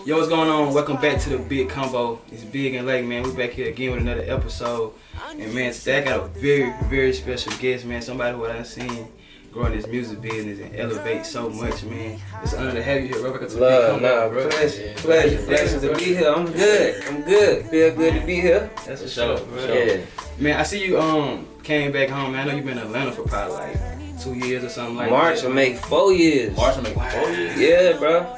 Yo, what's going on? Welcome back to the Bigg Convo. It's Bigg and Lake, man. We back here again with another episode. And man, today I got a very, very special guest, man. Somebody who I've seen growing this music business and elevate so much, man. It's an honor to have you here, bro. Welcome to the Bigg Convo, bro. Pleasure to be here. I'm good. Feel good to be here. That's a show, bro. Yeah. Man, I see you came back home, man. I know you've been in Atlanta for probably like 2 years or something like March that. will make 4 years. March will make 4 years? Yeah, bro.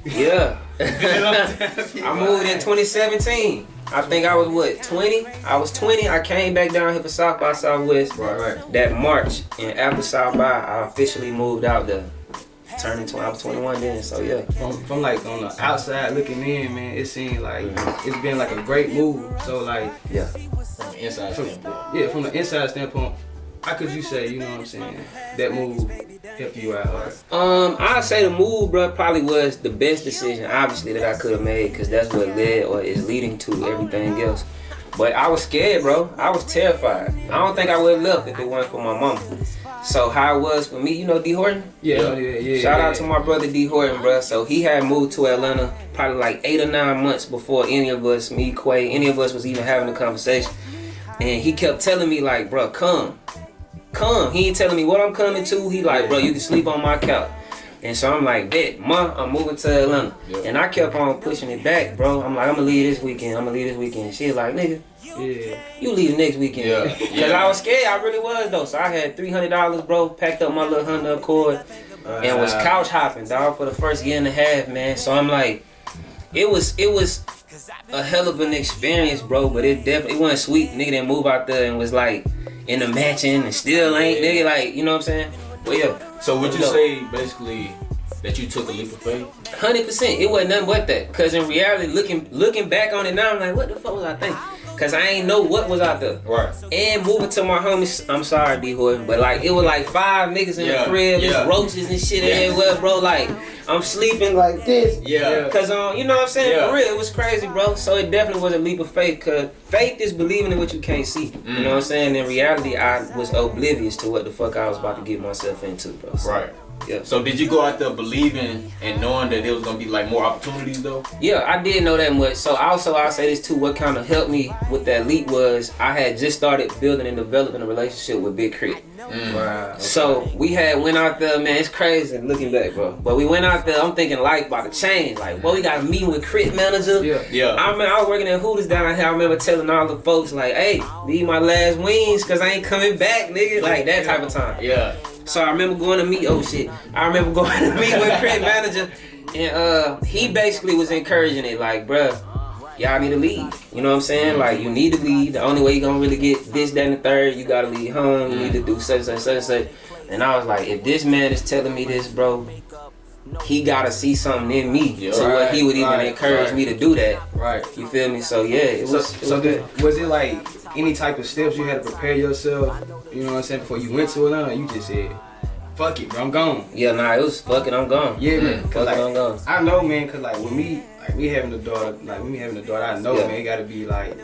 Yeah. I moved in 2017. I think I was 20? I was 20. I came back down here for South by Southwest that March. And after South by, I officially moved out there. Turning 20, I was 21 then, so yeah. From like on the outside looking in, man, it seemed like it's been like a great move. So like, yeah. From the inside standpoint. Yeah, from the inside standpoint, how could you say, you know what I'm saying, that move helped you out? I'd say the move, bro, probably was the best decision, obviously, that I could have made, because that's what led or is leading to everything else. But I was scared, bro. I was terrified. I don't think I would have left if it wasn't for my mama. So how it was for me, you know D. Horton? Yeah. Shout out to my brother D. Horton, bro. So he had moved to Atlanta probably like 8 or 9 months before any of us, me, Quay, any of us was even having a conversation. And he kept telling me like, bro, come. He ain't telling me what I'm coming to. He like, bro, you can sleep on my couch. And so I'm like, bet, ma, I'm moving to Atlanta. Yep. And I kept on pushing it back, bro. I'm like, I'm gonna leave this weekend. She like, nigga, you leave next weekend. Cause I was scared, I really was though. So I had $300, bro, packed up my little Honda Accord and was couch hopping, dog, for the first year and a half, man. So I'm like, it was a hell of an experience, bro, but it wasn't sweet. Nigga didn't move out there and was like in the mansion and still ain't, nigga, like, you know what I'm saying? But yeah. So would you say basically that you took a leap of faith? 100%. It wasn't nothing but that. Cause in reality, looking back on it now, I'm like, what the fuck was I thinking? Cause I ain't know what was out there. Right. And moving to my homies, I'm sorry, D. Horton, but like it was like 5 niggas in the crib, there's roaches and shit everywhere, bro. Like I'm sleeping like this. Yeah. Cause you know what I'm saying? For real, it was crazy, bro. So it definitely was a leap of faith. Cause faith is believing in what you can't see. You know what I'm saying? In reality, I was oblivious to what the fuck I was about to get myself into, bro. So, right. Yeah. So did you go out there believing and knowing that there was gonna be like more opportunities though? Yeah, I did know that much. So also I'll say this too, what kind of helped me with that leap was I had just started building and developing a relationship with Bigg Krit. Wow. So we had went out there, man, it's crazy looking back, bro. But we went out there, I'm thinking life about to change. Like, boy, we got a meeting with Krit manager. Yeah. I remember I was working at Hooters down here. I remember telling all the folks like, hey, these my last wings cause I ain't coming back, nigga. Like that type of time. Yeah. So I remember going to meet, I remember going to meet with Krit manager, and he basically was encouraging it, like, bruh, y'all need to leave. You know what I'm saying? Like, you need to leave. The only way you gonna really get this, that, and the third, you gotta leave home. You need to do such and such. And I was like, if this man is telling me this, bro, he gotta see something in me to where he would even encourage me to do that. Right. You feel me? So yeah, it was good. Was it like any type of steps you had to prepare yourself, you know what I'm saying, before you went to Atlanta? You just said, fuck it, bro, I'm gone. Yeah, nah, it was fucking, I'm gone. Yeah, man. Fucking, like, I'm gone. I know, man, cause like with me having a daughter, I know, man, it gotta be like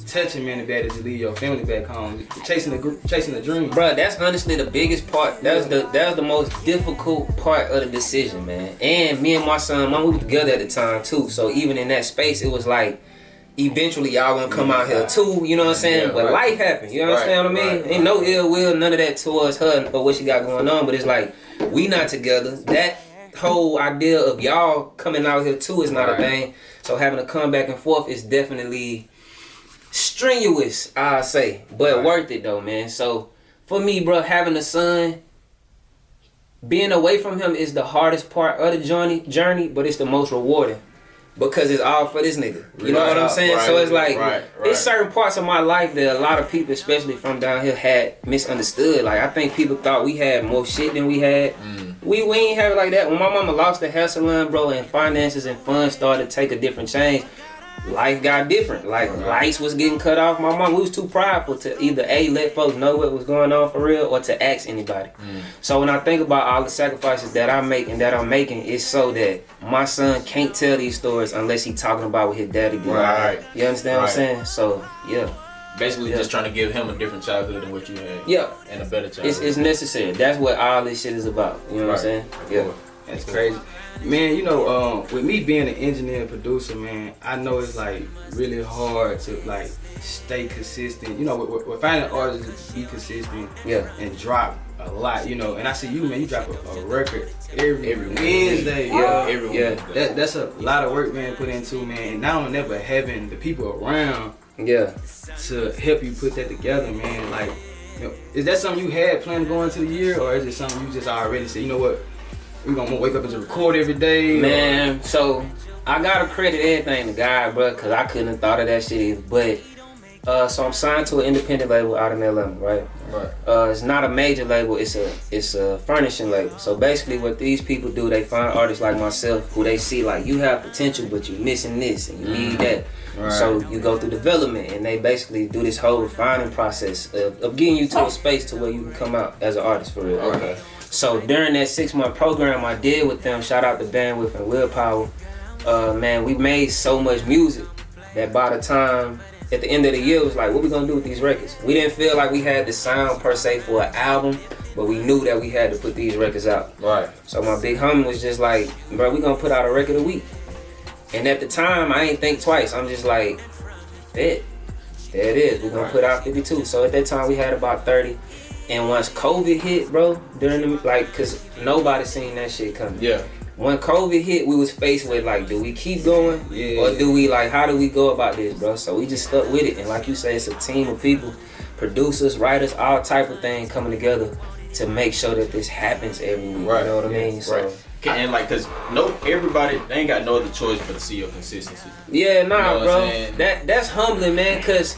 touching, man, the bad to leave your family back home, chasing the dream. Bro, that's honestly the biggest part. That was the most difficult part of the decision, man. And me and my son, we were together at the time too. So even in that space, it was like, eventually y'all gonna come out here too. You know what I'm saying? Yeah, but life happened. You understand what I mean? Ain't no ill will, none of that towards her or what she got going on. But it's like we not together. That whole idea of y'all coming out here too is not a thing. So having to come back and forth is definitely strenuous, I say, but worth it though, man. So for me, bro, having a son, being away from him is the hardest part of the journey, but it's the most rewarding because it's all for this nigga. You know what I'm saying? So it's like it's certain parts of my life that a lot of people, especially from down here, had misunderstood. Like I think people thought we had more shit than we had. We ain't have it like that. When my mama lost the hair salon, bro, and finances and funds started to take a different change, life got different. Like lights was getting cut off. My mom, we was too prideful to either let folks know what was going on for real or to ask anybody. So when I think about all the sacrifices that I make and that I'm making, it's so that my son can't tell these stories unless he talking about what his daddy did. You understand what I'm saying? So yeah. Basically just trying to give him a different childhood than what you had. Yeah. And a better childhood. It's necessary. That's what all this shit is about. You know what I'm saying? Yeah. That's crazy. Man, you know, with me being an engineer and producer, man, I know it's like really hard to like stay consistent. You know, we're finding artists to be consistent and drop a lot, you know. And I see you, man, you drop a record every Wednesday. Every Wednesday. That's a lot of work, man, put into, man. And now never having the people around to help you put that together, man. Like, you know, is that something you had planned going into the year, or is it something you just already said, you know what, we're gonna wake up and just record every day? Man, so I gotta credit everything to God, bro, cause I couldn't have thought of that shit either. But so I'm signed to an independent label out in Atlanta, right? It's not a major label, it's a furnishing label. So basically what these people do, they find artists like myself who they see like, you have potential but you're missing this and you need that. So you go through development and they basically do this whole refining process of getting you to a space to where you can come out as an artist for real. Okay. So during that 6-month program I did with them, shout out to Bandwidth and Willpower, man, we made so much music that by the time at the end of the year, it was like, what we gonna do with these records? We didn't feel like we had the sound per se for an album, but we knew that we had to put these records out. Right. So my big homie was just like, bro, we gonna put out a record a week. And at the time, I ain't think twice. I'm just like, there it is. We're gonna put out 52. So at that time, we had about 30. And once COVID hit, bro, during the, like, cause nobody seen that shit coming. Yeah. When COVID hit, we was faced with like, do we keep going? Or do we like, how do we go about this, bro? So we just stuck with it. And like you say, it's a team of people, producers, writers, all type of things coming together to make sure that this happens every week. Right. You know what I mean? So, and like, cause everybody, they ain't got no other choice but to see your consistency. yeah, nah, You know bro. That's humbling, man, cause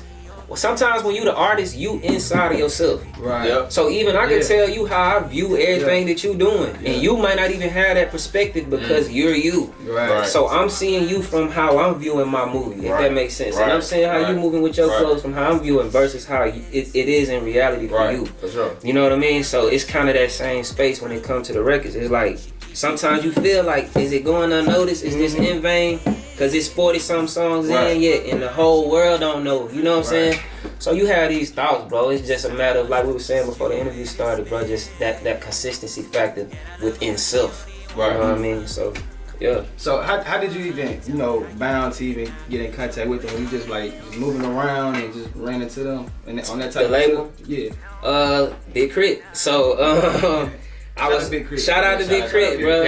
sometimes when you the artist, you inside of yourself. Right. Yep. So even I can tell you how I view everything that you doing. Yeah. And you might not even have that perspective because you're you. Right. So I'm seeing you from how I'm viewing my movie, if that makes sense. And I'm saying how you moving with your clothes from how I'm viewing versus how it is in reality for you. For sure. You know what I mean? So it's kind of that same space when it comes to the records. It's like, sometimes you feel like, is it going unnoticed? Is this in vain? Because it's 40-something songs in yet, and the whole world don't know. You know what I'm saying? So you have these thoughts, bro. It's just a matter of, like we were saying before the interview started, bro, just that consistency factor within self. Right. You know what I mean? So, yeah. So how did you even, you know, bound to even get in contact with them? You just like moving around and just ran into them and on that type The label? of stuff? Yeah. Bigg Crit. So, shout out to Bigg Crit, bro.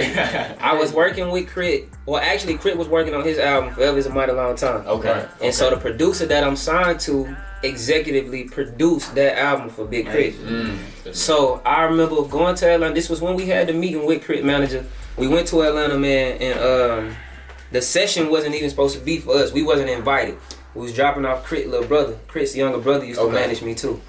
I was working with Krit. Well, actually, Krit was working on his album Forever Is a Mighty Long Time. Okay. And so the producer that I'm signed to executively produced that album for Bigg Crit. So I remember going to Atlanta. This was when we had the meeting with Krit manager. We went to Atlanta, man, and the session wasn't even supposed to be for us. We wasn't invited. We was dropping off Krit's little brother. Krit's younger brother used to manage me too.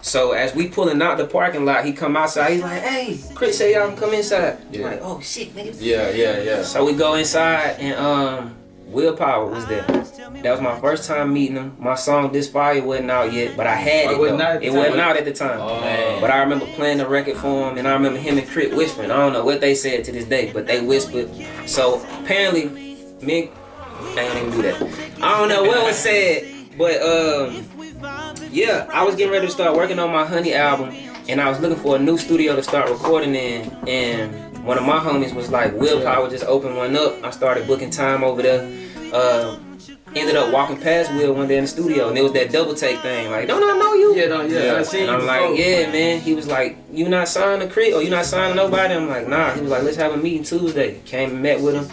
So as we pulling out the parking lot, he come outside. He's like, "Hey, Krit say y'all can come inside." I'm like, "Oh shit, nigga." Yeah. So we go inside and Willpower was there. That was my first time meeting him. My song This Fire wasn't out yet, but I had it though. It wasn't out at the time. But I remember playing the record for him, and I remember him and Krit whispering. I don't know what they said to this day, but they whispered. So apparently, me, I ain't even do that. I don't know what was said, but yeah, I was getting ready to start working on my Honey album, and I was looking for a new studio to start recording in, and one of my homies was like, Willpower just opened one up. I started booking time over there. Ended up walking past Will one day in the studio, and it was that double take thing, like, don't I know you? I seen you I'm before. like, yeah, man. He was like, you not signed to Krit, or you not signed to nobody? I'm like, nah. He was like, let's have a meeting Tuesday. Came and met with him.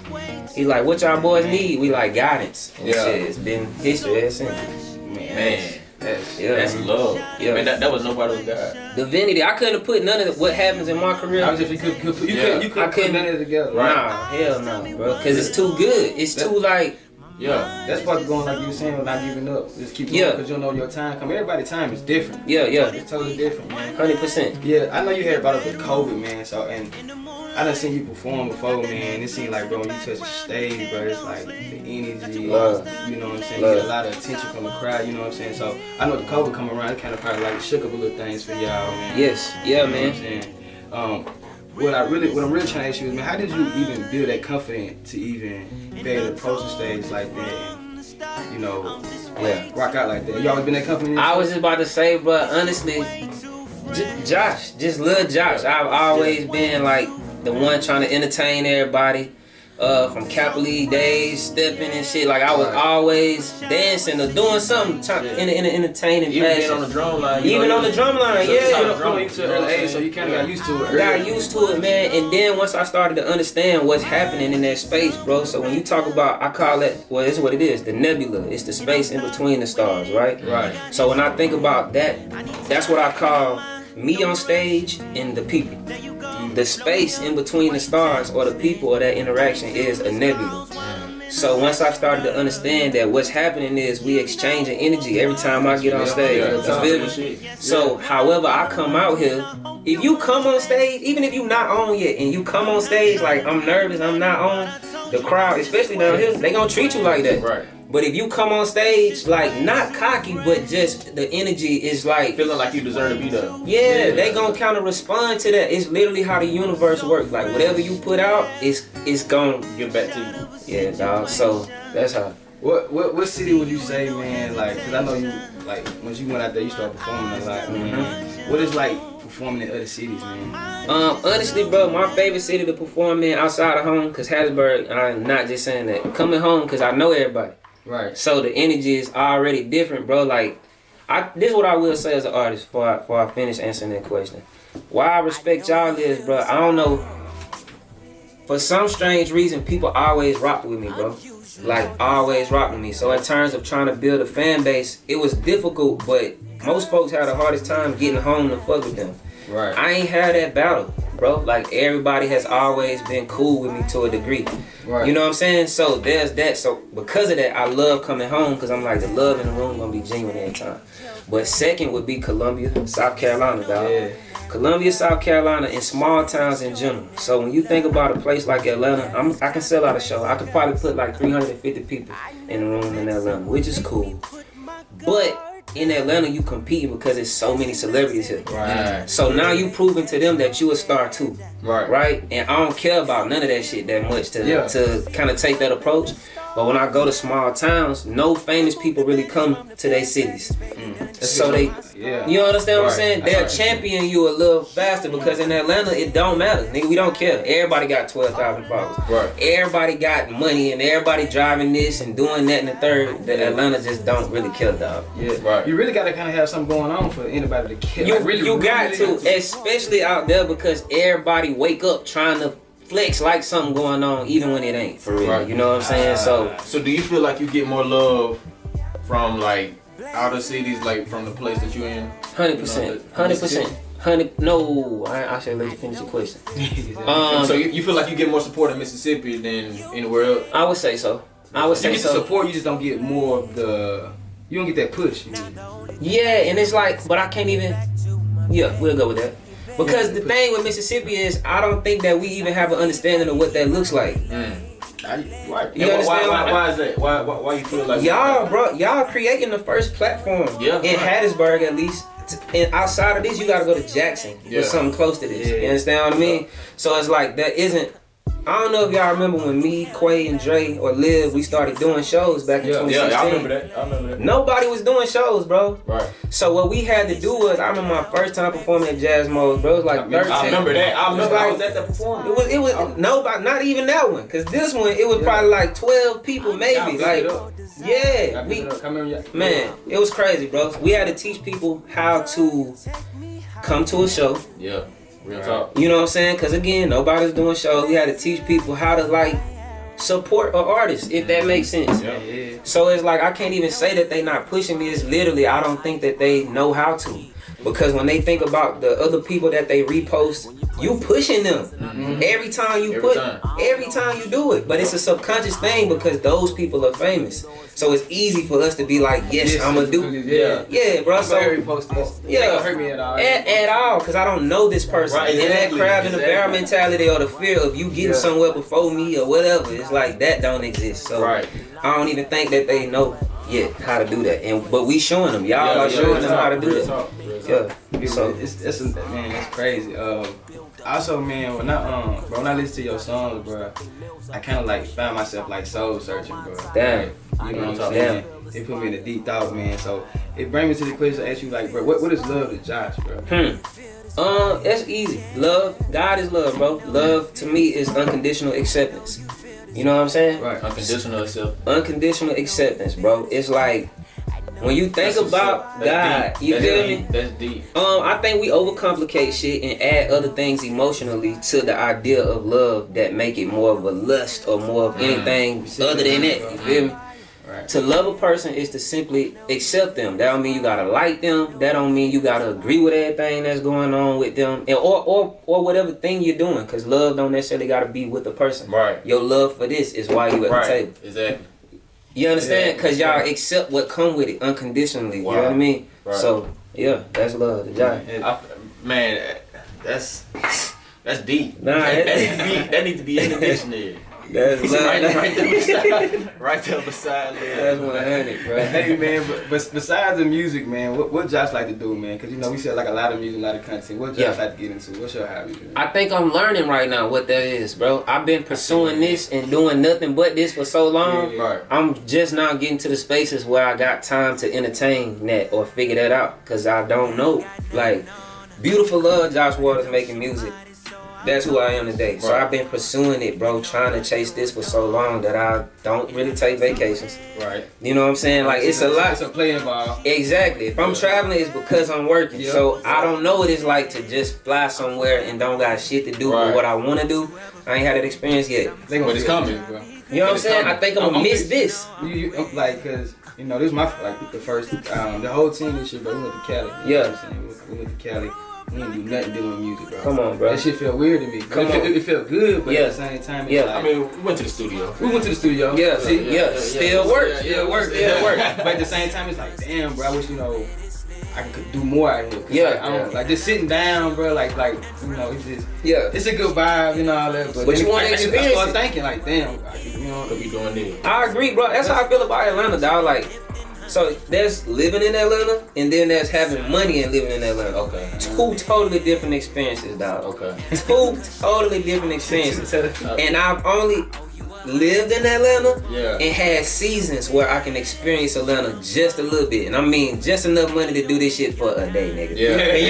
He like, what y'all boys need? We like guidance. And shit, it's been history ever since. Man. That's love. Yeah. Man, that was nobody's God. Divinity. I couldn't have put none of what happens in my career. I was just, you couldn't put none of it together. Nah, hell no, bro. Cause it's too good. It's too like. Yeah. That's part of going, like you were saying, not giving up. Just keep going, because you'll know your time coming. Everybody's time is different. Yeah. It's totally different, man. 100%. Yeah, I know you had brought up with COVID, man. So, and I done seen you perform before, man. It seemed like, bro, when you touch the stage, bro, it's like the energy, Love. You know what I'm saying? You get a lot of attention from the crowd, you know what I'm saying? So, I know the COVID coming around, it kind of probably like shook up a little things for y'all, man. Yes. Yeah, You know man. what I'm saying? What I'm really trying to ask you is, man, how did you even build that confidence to even be able to approach the stage like that? You know, rock out like that. You always been that confident? I was just about to say, but honestly, Josh, just love Josh. I've always been like the one trying to entertain everybody. From Capital League days, stepping and shit. Like I was always dancing or doing something in an entertaining Even fashion. being on the drum line. Even on the drum line, So you kind of got used to it. Got used to it, man. And then once I started to understand what's happening in that space, bro. So when you talk about, I call it, well, it's what it is, the nebula. It's the space in between the stars, right? Right. So when I think about that, that's what I call me on stage and the people. The space in between the stars or the people or that interaction is a nebula. So once I started to understand that what's happening is we exchanging energy every time I get on stage. You feel me? So however I come out here, if you come on stage, even if you not on yet, and you come on stage like I'm nervous, I'm not on, the crowd, especially down here, they gonna treat you like that. Right. But if you come on stage like not cocky, but just the energy is like Feeling like you deserve to be there. yeah, they gonna kind of respond to that. It's literally how the universe works. Like whatever you put out, it's gonna Give back to you. yeah, dog. So that's how. What city would you say, man? Like, cause I know you like once you went out there, you started performing a lot, man. What is like performing in other cities, man? Honestly, bro, my favorite city to perform in outside of home, cause Hattiesburg. I'm not just saying that. Coming home, cause I know everybody. Right. So the energy is already different, bro. Like, this is what I will say as an artist before I finish answering that question. Why I respect y'all is, bro, I don't know. For some strange reason, people always rock with me, bro. Like, always rock with me. So in terms of trying to build a fan base, it was difficult, but most folks had the hardest time getting home to fuck with them. Right. I ain't had that battle, bro. Like, everybody has always been cool with me to a degree. Right. You know what I'm saying? So there's that. So because of that, I love coming home because I'm like, the love in the room gonna be genuine every time. But second would be Columbia, South Carolina, dog. Yeah. Columbia, South Carolina, and small towns in general. So when you think about a place like Atlanta, I can sell out a show. I could probably put like 350 people in the room in Atlanta, which is cool. But in Atlanta, you competing because there's so many celebrities here. Right. So now you proving to them that you a star too. Right. Right? And I don't care about none of that shit that much to kind of take that approach. But when I go to small towns, no famous people really come to their cities. So they, you understand what I'm saying? They'll champion you a little faster because in Atlanta, it don't matter. Nigga, we don't care. Everybody got 12,000 followers. Right. Everybody got money and everybody driving this and doing that and the third. That Atlanta just don't really care, dog. Yeah. Right. You really gotta kind of have something going on for anybody to care. You got to, especially out there because everybody wake up trying to flex like something going on even when it ain't, for real. Right. You know what I'm saying? So do you feel like you get more love from like outer cities, like from the place that you're in? 100%. 100%. No, I should let you finish your question. So you feel like you get more support in Mississippi than anywhere else? I would say so. I would You say get the so. support, you just don't get more of the. You don't get that push. Yeah, and it's like, but I can't even. Yeah, we'll go with that. Because the thing with Mississippi is, I don't think that we even have an understanding of what that looks like. Right. You understand? Why is that? Why you feel like Y'all creating the first platform in Hattiesburg at least. And outside of this, you gotta go to Jackson or something close to this. You understand what I mean? So it's like that isn't. I don't know if y'all remember when me, Quay, and Dre or Liv, we started doing shows back in 2016. Yeah, I remember that. Nobody was doing shows, bro. Right. So what we had to do was, I remember my first time performing at Jazz Mode, bro. It was like 13. I remember that. I was at the performance. It was nobody, not even that one, cause this one it was probably like 12 people maybe. Like, yeah, man, it was crazy, bro. We had to teach people how to come to a show. Yeah. Real talk. You know what I'm saying? Because again, nobody's doing shows. We had to teach people how to like support an artist, if that makes sense. Yeah. So it's like I can't even say that they not pushing me. It's literally I don't think that they know how to. Because when they think about the other people that they repost, you pushing them every time you every time you do it. But it's a subconscious thing because those people are famous. So it's easy for us to be like, yes, I'm gonna do. Yeah, bro. So repost this. Yeah, Don't hurt me at all. At all, because I don't know this person. Right, and that crab in the bear exactly. mentality or the fear of you getting somewhere before me or whatever, it's like that don't exist. So I don't even think that they know yet how to do that. But we showing them. Y'all are showing them how to do that. Yeah. So it's man, that's crazy. Also, man, when I listen to your songs, bro, I kind of like find myself like soul searching, bro. Damn. Like, you know what I'm saying? It put me in a deep thought, man. So it brings me to the question to ask you, like, bro, what is love to Josh, bro? That's easy. Love, God is love, bro. Love to me is unconditional acceptance. You know what I'm saying? Right. Unconditional acceptance. Unconditional acceptance, bro. It's like when you think about God, you feel me? That's deep. I think we overcomplicate shit and add other things emotionally to the idea of love that make it more of a lust or more of anything other than that. You feel me? Right. To love a person is to simply accept them. That don't mean you gotta like them. That don't mean you gotta agree with everything that's going on with them, and or whatever thing you're doing. Cause love don't necessarily gotta be with the person. Right. Your love for this is why you at the table. Exactly. You understand? Yeah. Cause y'all accept what come with it unconditionally. Wow. You know what I mean? Right. So yeah, that's love to Josh. Man, that's deep. Nah, that needs to be in the dictionary. That's love. right there beside love. That's 100, bro. Hey man, but besides the music, man, what Josh like to do, man? Cause you know we see like a lot of music, a lot of content. What Josh like to get into? What's your hobby? Man? I think I'm learning right now what that is, bro. I've been pursuing this and doing nothing but this for so long. Yeah. Right. I'm just now getting to the spaces where I got time to entertain that or figure that out. Cause I don't know. Like, beautiful love, Josh Waters making music. That's who I am today. So Right. I've been pursuing it, bro, trying to chase this for so long that I don't really take vacations. Right. You know what I'm saying? Like, it's a lot. It's a play involved. Exactly. If I'm traveling, it's because I'm working. Yeah. So I don't know what it's like to just fly somewhere and don't got shit to do Right. with what I want to do. I ain't had that experience yet. They gonna But it's feel coming. it, bro. You know what I'm saying? I think I'm gonna miss this. Like, cause you know this is my like the first the whole team this year, bro. We went to Cali. You know what I'm saying? We went to Cali. We didn't do nothing dealing with music, bro. Come on, bro. That shit felt weird to me. It felt good, but Yeah. at the same time, it's Yeah. like, I mean, we went to the studio. we went to the studio. Yeah, See? yeah, still works. Yeah, Still works. yeah. Still works. But at the same time, it's like, damn, bro. I wish I could do more out here. 'Cause, Yeah. like, I don't, like just sitting down, bro. Like you know, it's just Yeah. it's a good vibe, you know all that. But But then you wanna I experience start it. thinking like, damn, you know. Could be doing this. I agree, bro. That's how I feel about Atlanta, dog. Like, so there's living in Atlanta, and then there's having money and living in Atlanta. Okay. Two totally different experiences, dog. Okay. Two totally different experiences. And I've only lived in Atlanta Yeah. and had seasons where I can experience Atlanta just a little bit. And I mean just enough money to do this shit for a day, nigga. Yeah. And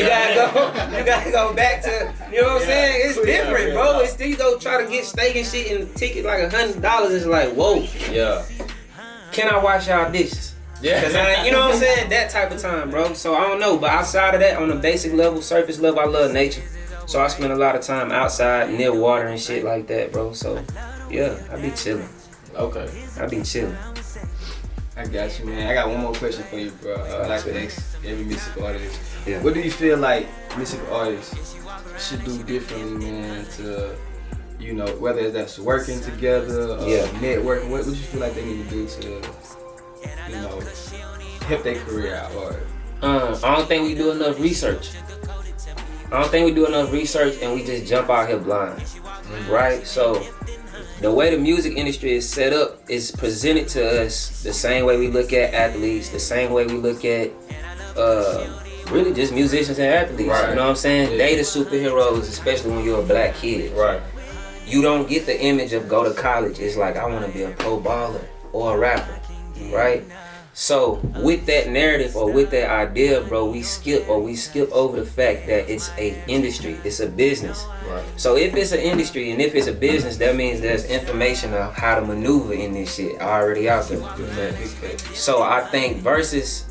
you gotta go back to, you know what I'm saying? It's different, bro. It's still, you go try to get steak and shit and the ticket like $100. It's like, whoa, Yeah. can I wash y'all dishes? Yeah. Cause you know what I'm saying? That type of time, bro. So I don't know, but outside of that, on the basic level, surface level, I love nature. So I spend a lot of time outside, near water and shit like that, bro. So yeah, I be chilling. Okay. I be chilling. I got you, man. I got one more question for you, bro. I like to ask every musical artist. Yeah. What do you feel like musical artists should do differently, man, to, you know, whether that's working together or networking? What do you feel like they need to do to, you know, help their career out? Or I don't think we do enough research. And we just jump out here blind, right? So the way the music industry is set up is presented to us the same way we look at athletes, the same way we look at really just musicians and athletes. Right. You know what I'm saying? Yeah. They the superheroes, especially when you're a black kid. Right. You don't get the image of go to college. It's like, I want to be a pro baller or a rapper, right? So with that narrative or with that idea, bro, we skip over the fact that it's a industry, it's a business. Right. So if it's an industry and if it's a business, that means there's information on how to maneuver in this shit already out there. So I think versus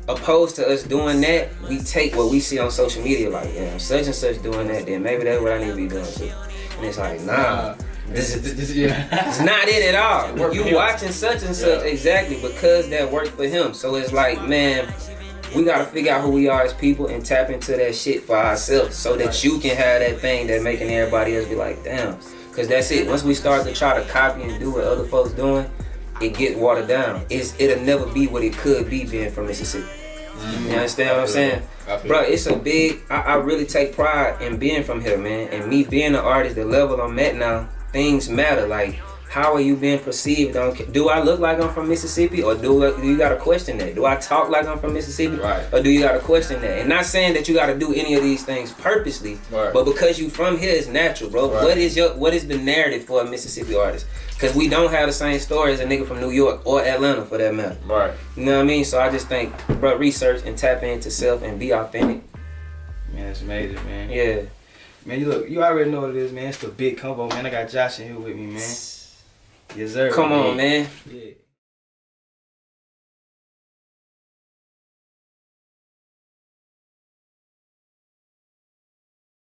opposed to us doing that, we take what we see on social media like, yeah, such and such doing that, then maybe that's what I need to be doing too. And it's like, nah. This it's not it at all. You watching such and such exactly because that worked for him. So it's like, man, we gotta figure out who we are as people and tap into that shit for ourselves so that you can have that thing that making everybody else be like, damn. Cause that's it. Once we start to try to copy and do what other folks doing, it gets watered down. It'll never be what it could be being from Mississippi. You understand what I'm saying? Bro, it's a big, I really take pride in being from here, man. And me being an artist, the level I'm at now, things matter. Like how are you being perceived? Do I look like I'm from Mississippi, or do you gotta question that? Do I talk like I'm from Mississippi, Right. or do you gotta question that? And not saying that you gotta do any of these things purposely, Right. but because you from here, it's natural, bro. Right. What is the narrative for a Mississippi artist? Because we don't have the same story as a nigga from New York or Atlanta, for that matter. Right. You know what I mean? So I just think, bro, research and tap into self and be authentic. Man, it's amazing, man. Yeah. Man, you already know what it is, man. It's the Bigg Convo, man. I got Josh in here with me, man. Yes, sir. Come on, man. Yeah,